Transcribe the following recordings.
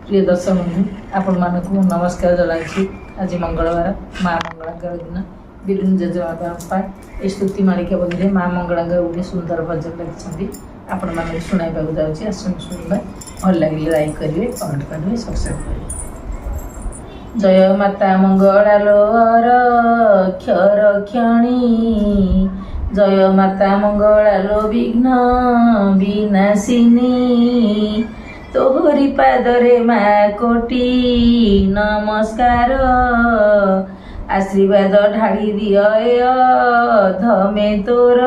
प्रिय दर्शक बंधु आपण मानक नमस्कार जनाई। आज मंगलवार माँ मंगला दिन विभिन्न जेजेबापा ये स्तुति मालिका बंधे माँ मंगला गोटे सुंदर भजन लिखिं आपण मान शुणाइबा जाऊँगी। आसन शुणा भल लगे लाइक करेंगे, कमेंट करेंगे, सब्सक्राइब करेंगे। जय माता मंगला लोर क्षर क्षणी, जय माता मंगला लो विघ्न विनाशिनी, तोहरी पादरे माँ कोटी नमस्कार, आशीर्वाद ढाड़ी दिय धमे तोर,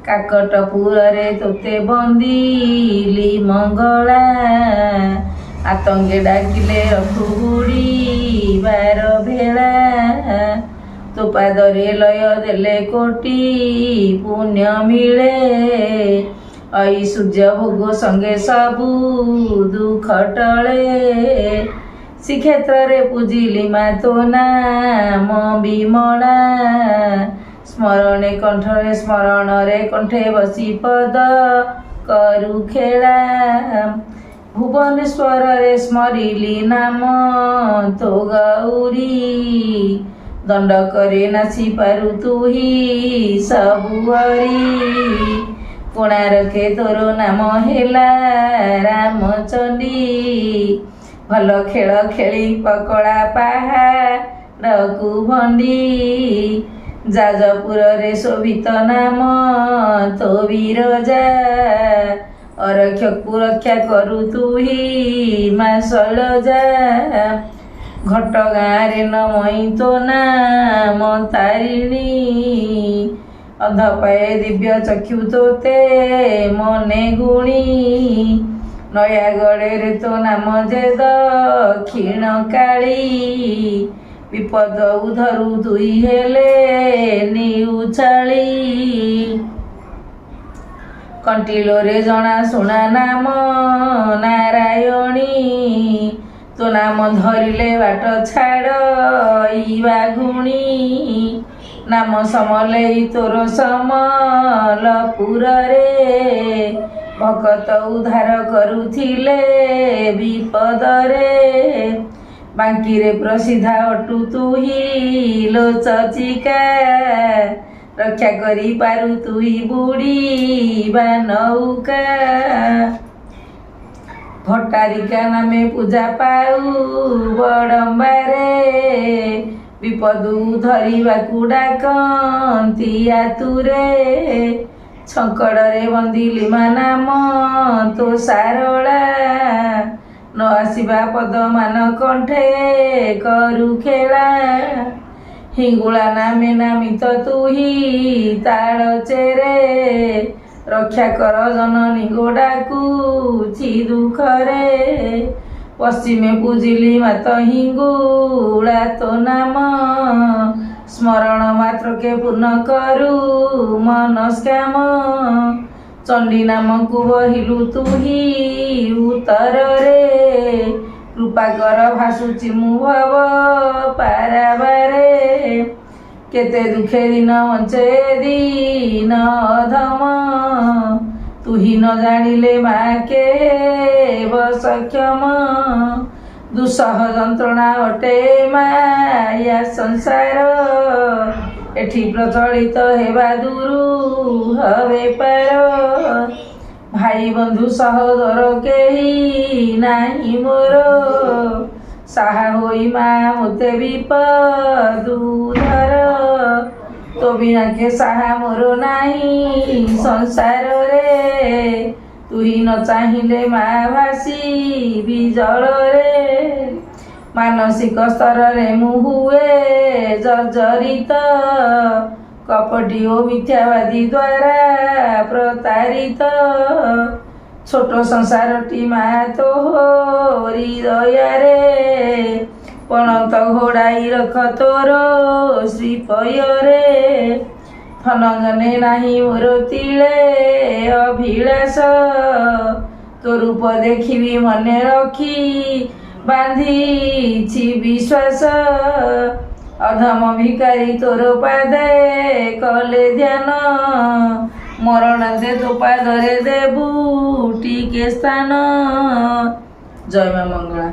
काकटपुर रे तोते बंदिली मंगला, आतंके डाकिले रखुबुड़ी बार भेला, तो पादरे लय देले कोटी पुण्य मिले, आई सूर्य भोग संगे सबू दुख टले, श्रीक्षेत्र रे पूजिली माँ तो नाम विमला, स्मरणे कंठरे स्मरण रे कंठे बसी पद करु खेला, भुवनेश्वर रे स्मरिली नाम तो गौरी, दंड करे नासी पारु तू ही सबुअरी, कोणारखे तोर नाम हेला रामचंडी, भल खेल खेली पकड़ा पहाड़कू भंडी, जाजपुर रे शोभित नाम तो विरजा, अरक्षकू रक्षा करू तू ही माँ शैलजा, घट गाँ रे नमई तो नाम तारिणी, अंध पाए दिव्य चक्षु तोते मने गुणी, नयागढ़े रे तो नाम जे दक्षिण काली, विपद उधरु दुई हेले निउछाली, कंटिलो रे जना सुना नाम नारायणी, तो नाम धरिले बाट छाड़ गुणी, नाम समलई तोर समलपुर रे, भगत उद्धार करुथिले विपद रे, बांकी रे प्रसिद्ध अटु तू ही लोचचिका, रक्षा करी पारु तू ही बुढ़ी बा नौका, भट्टारिका नामे पूजा पाऊ बड़म्बारे, विपदु धरिबाकू डाकंती आतुरे, छंकड़े बंदिली माँ नाम तो सारला, न आसिबा पद मान कंठे करू खेला, हिंगुला नामे नामित तू ही ताड़ चेरे, रक्षा कर जननी गोडाकू छि दुखरे, पश्चिमे पूजिली मात हिंगुला तो नाम, स्मरण मात्र के पूर्ण करू मनस्काम, चंडी नाम को बहिलु तू ही उतर रे, कृपा कर भासुची मु भव पाराबारे, केते दुखे दिन वंचे दीन अधम, तू ही न जानिले माँ के सक्षम, दुसह जंत्रणा अटे माया संसार, एठी प्रचलित हेबा दुरु हवे पार, भाई बंधु सहोदर केही नाही मोर, साहा होई माँ मोते विपद उद्धार, तो बिना के साहा मोर नाही संसार रे, तू ही न चाहिले माँ भासी बिजल रे, मानसिक स्तर रे मु हुए जर्जरित, कपटी ओ मिथ्यावादी द्वारा प्रतारित, छोट संसारटी माँ तो होरी दयारे, पणत घोड़ाई रख तोर श्रीपय रे, धनजने नाही मोर तिले अभिलाष, तो रूप देखिबी मने रखी बांधी विश्वास, अधम भिकारी तोर पादे कले ध्यान, मरण दे तो पादरे देबू टीके स्थान, ଜୟ ମା ମଙ୍ଗଳା।